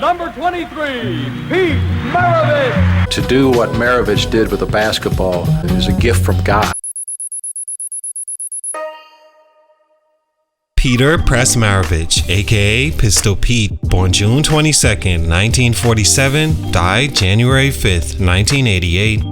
Number 23, Pete Maravich. To do what Maravich did with a basketball is a gift from God. Peter Press Maravich, aka Pistol Pete, born June 22nd, 1947, died January 5th, 1988.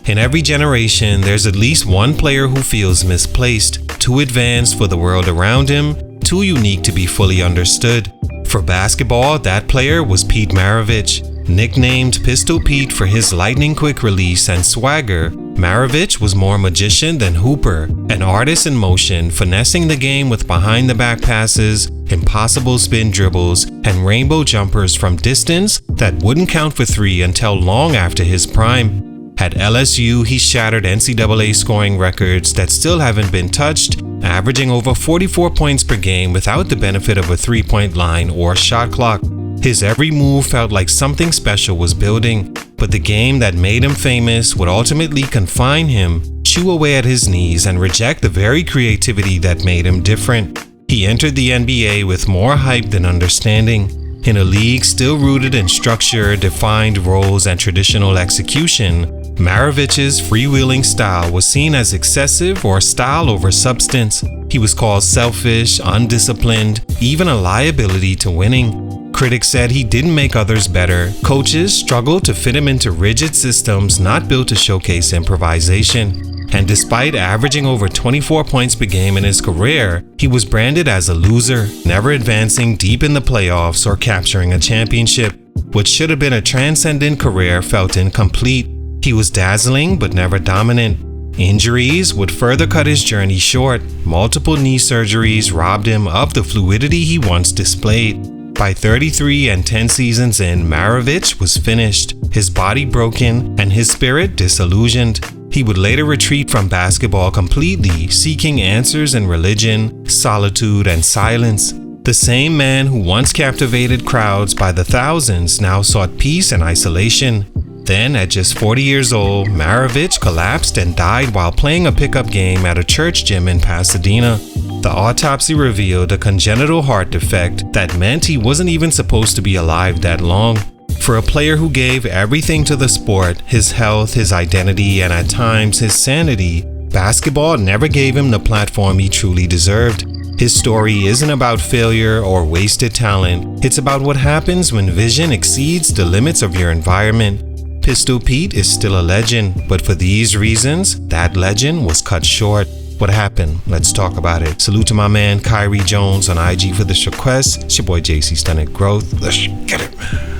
In every generation, there's at least one player who feels misplaced, too advanced for the world around him, too unique to be fully understood. For basketball, that player was Pete Maravich. Nicknamed Pistol Pete for his lightning-quick release and swagger, Maravich was more magician than hooper, an artist in motion, finessing the game with behind-the-back passes, impossible spin dribbles, and rainbow jumpers from distance that wouldn't count for three until long after his prime. At LSU, he shattered NCAA scoring records that still haven't been touched, averaging over 44 points per game without the benefit of a three-point line or shot clock. His every move felt like something special was building, but the game that made him famous would ultimately confine him, chew away at his knees, and reject the very creativity that made him different. He entered the NBA with more hype than understanding. In a league still rooted in structure, defined roles, and traditional execution, Maravich's freewheeling style was seen as excessive or style over substance. He was called selfish, undisciplined, even a liability to winning. Critics said he didn't make others better. Coaches struggled to fit him into rigid systems not built to showcase improvisation. And despite averaging over 24 points per game in his career, he was branded as a loser, never advancing deep in the playoffs or capturing a championship. What should have been a transcendent career felt incomplete. He was dazzling but never dominant. Injuries would further cut his journey short. Multiple knee surgeries robbed him of the fluidity he once displayed. By 33 and 10 seasons in, Maravich was finished, his body broken, and his spirit disillusioned. He would later retreat from basketball completely, seeking answers in religion, solitude, and silence. The same man who once captivated crowds by the thousands now sought peace and isolation. Then, at just 40 years old, Maravich collapsed and died while playing a pickup game at a church gym in Pasadena. The autopsy revealed a congenital heart defect that meant he wasn't even supposed to be alive that long. For a player who gave everything to the sport, his health, his identity, and at times his sanity, basketball never gave him the platform he truly deserved. His story isn't about failure or wasted talent. It's about what happens when vision exceeds the limits of your environment. Pistol Pete is still a legend, but for these reasons, that legend was cut short. What happened? Let's talk about it. Salute to my man Kyrie Jones on IG for this request. It's your boy JC Stunted Growth. Let's get it, man.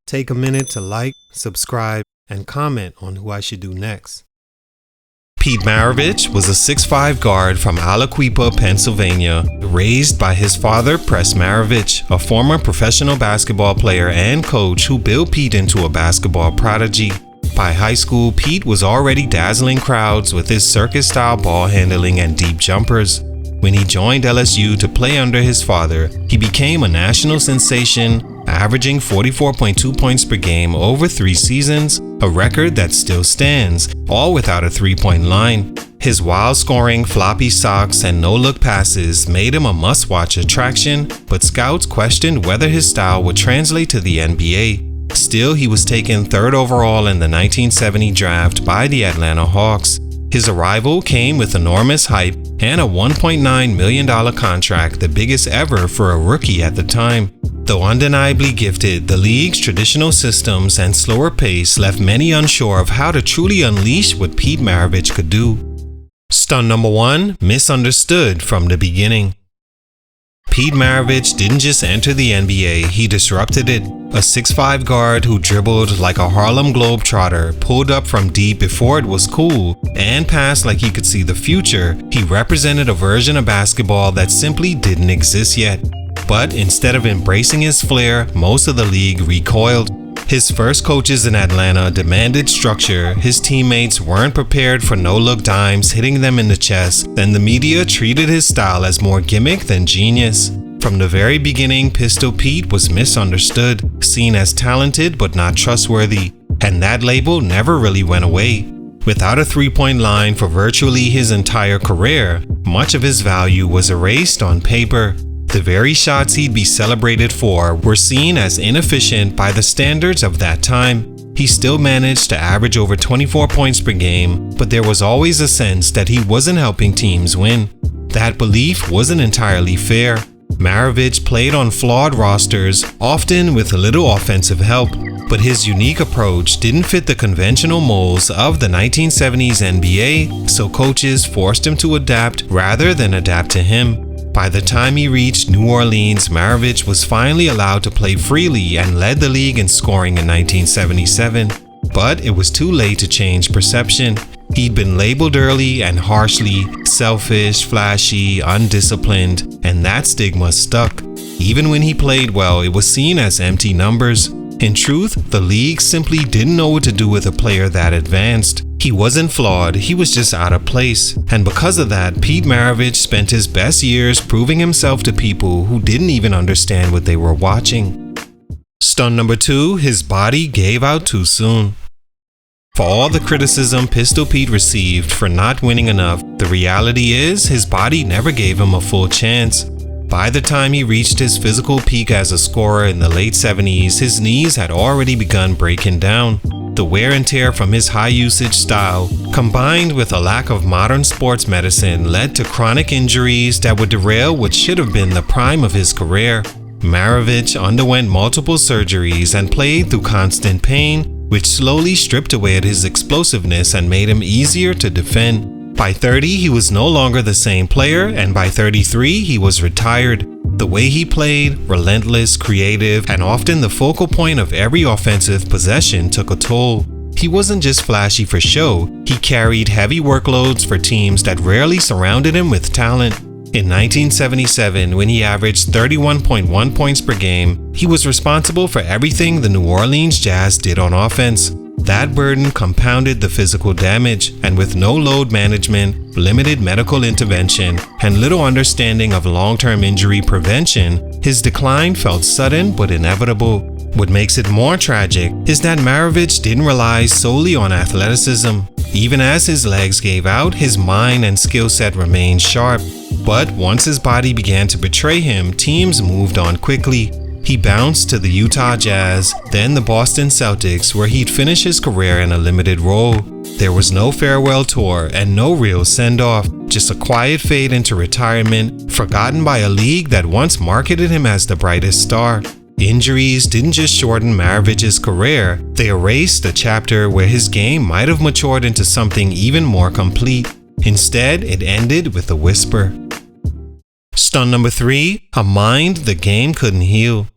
Take a minute to like, subscribe, and comment on who I should do next. Pete Maravich was a 6'5" guard from Aliquippa, Pennsylvania, raised by his father, Press Maravich, a former professional basketball player and coach who built Pete into a basketball prodigy. By high school, Pete was already dazzling crowds with his circus-style ball handling and deep jumpers. When he joined LSU to play under his father, he became a national sensation, averaging 44.2 points per game over 3 seasons, a record that still stands, all without a three-point line. His wild-scoring floppy socks and no-look passes made him a must-watch attraction, but scouts questioned whether his style would translate to the NBA. Still, he was taken 3rd overall in the 1970 draft by the Atlanta Hawks. His arrival came with enormous hype and a $1.9 million contract, the biggest ever for a rookie at the time. Though undeniably gifted, the league's traditional systems and slower pace left many unsure of how to truly unleash what Pete Maravich could do. Stunt number 1, misunderstood from the beginning. Pete Maravich didn't just enter the NBA, he disrupted it. A 6'5" guard who dribbled like a Harlem Globetrotter, pulled up from deep before it was cool, and passed like he could see the future, he represented a version of basketball that simply didn't exist yet. But instead of embracing his flair, most of the league recoiled. His first coaches in Atlanta demanded structure, his teammates weren't prepared for no-look dimes hitting them in the chest, and the media treated his style as more gimmick than genius. From the very beginning, Pistol Pete was misunderstood, seen as talented but not trustworthy, and that label never really went away. Without a three-point line for virtually his entire career, much of his value was erased on paper. The very shots he'd be celebrated for were seen as inefficient by the standards of that time. He still managed to average over 24 points per game, but there was always a sense that he wasn't helping teams win. That belief wasn't entirely fair. Maravich played on flawed rosters, often with little offensive help, but his unique approach didn't fit the conventional molds of the 1970s NBA, so coaches forced him to adapt rather than adapt to him. By the time he reached New Orleans, Maravich was finally allowed to play freely and led the league in scoring in 1977. But it was too late to change perception. He'd been labeled early and harshly selfish, flashy, undisciplined, and that stigma stuck. Even when he played well, it was seen as empty numbers. In truth, the league simply didn't know what to do with a player that advanced. He wasn't flawed, he was just out of place. And because of that, Pete Maravich spent his best years proving himself to people who didn't even understand what they were watching. Stunt number 2, his body gave out too soon. For all the criticism Pistol Pete received for not winning enough, the reality is his body never gave him a full chance. By the time he reached his physical peak as a scorer in the late 70s, his knees had already begun breaking down. The wear and tear from his high-usage style, combined with a lack of modern sports medicine, led to chronic injuries that would derail what should have been the prime of his career. Maravich underwent multiple surgeries and played through constant pain, which slowly stripped away at his explosiveness and made him easier to defend. By 30, he was no longer the same player, and by 33, he was retired. The way he played, relentless, creative, and often the focal point of every offensive possession, took a toll. He wasn't just flashy for show, he carried heavy workloads for teams that rarely surrounded him with talent. In 1977, when he averaged 31.1 points per game, he was responsible for everything the New Orleans Jazz did on offense. That burden compounded the physical damage, and with no load management, limited medical intervention, and little understanding of long-term injury prevention, his decline felt sudden but inevitable. What makes it more tragic is that Maravich didn't rely solely on athleticism. Even as his legs gave out, his mind and skill set remained sharp. But once his body began to betray him, teams moved on quickly. He bounced to the Utah Jazz, then the Boston Celtics, where he'd finish his career in a limited role. There was no farewell tour and no real send-off, just a quiet fade into retirement, forgotten by a league that once marketed him as the brightest star. Injuries didn't just shorten Maravich's career, they erased a chapter where his game might have matured into something even more complete. Instead, it ended with a whisper. Stunt number 3, a mind the game couldn't heal.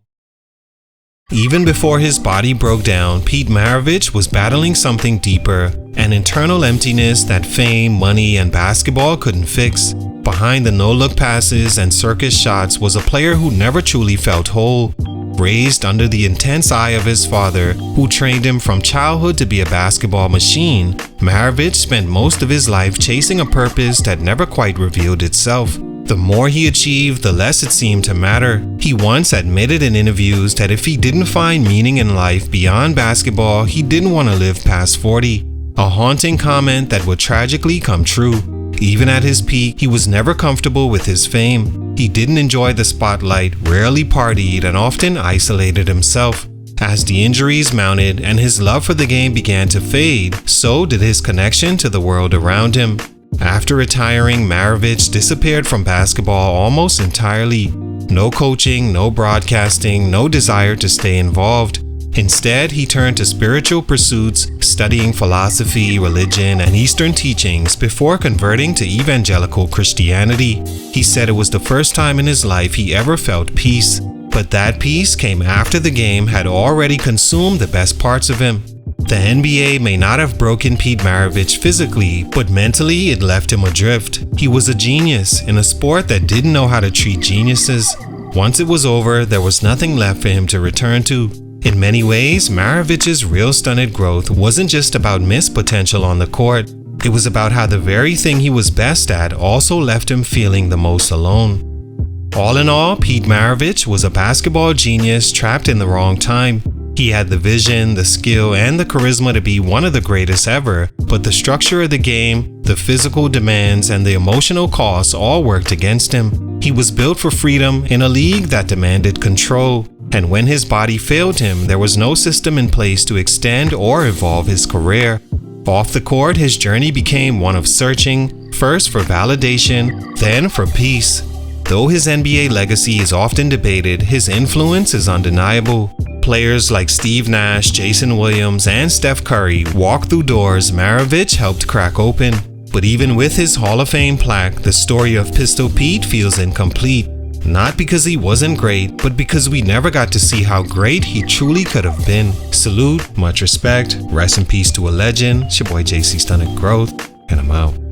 Even before his body broke down, Pete Maravich was battling something deeper, an internal emptiness that fame, money, and basketball couldn't fix. Behind the no-look passes and circus shots was a player who never truly felt whole. Raised under the intense eye of his father, who trained him from childhood to be a basketball machine, Maravich spent most of his life chasing a purpose that never quite revealed itself. The more he achieved, the less it seemed to matter. He once admitted in interviews that if he didn't find meaning in life beyond basketball, he didn't want to live past 40. A haunting comment that would tragically come true. Even at his peak, he was never comfortable with his fame. He didn't enjoy the spotlight, rarely partied, and often isolated himself. As the injuries mounted and his love for the game began to fade, so did his connection to the world around him. After retiring, Maravich disappeared from basketball almost entirely. No coaching, no broadcasting, no desire to stay involved. Instead, he turned to spiritual pursuits, studying philosophy, religion, and Eastern teachings before converting to evangelical Christianity. He said it was the first time in his life he ever felt peace. But that peace came after the game had already consumed the best parts of him. The NBA may not have broken Pete Maravich physically, but mentally it left him adrift. He was a genius in a sport that didn't know how to treat geniuses. Once it was over, there was nothing left for him to return to. In many ways, Maravich's real stunted growth wasn't just about missed potential on the court. It was about how the very thing he was best at also left him feeling the most alone. All in all, Pete Maravich was a basketball genius trapped in the wrong time. He had the vision, the skill, and the charisma to be one of the greatest ever, but the structure of the game, the physical demands, and the emotional costs all worked against him. He was built for freedom in a league that demanded control. And when his body failed him, there was no system in place to extend or evolve his career. Off the court, his journey became one of searching, first for validation, then for peace. Though his NBA legacy is often debated, his influence is undeniable. Players like Steve Nash, Jason Williams, and Steph Curry walked through doors Maravich helped crack open. But even with his Hall of Fame plaque, the story of Pistol Pete feels incomplete. Not because he wasn't great, but because we never got to see how great he truly could have been. Salute, much respect, rest in peace to a legend. It's your boy JC Stunted Growth, and I'm out.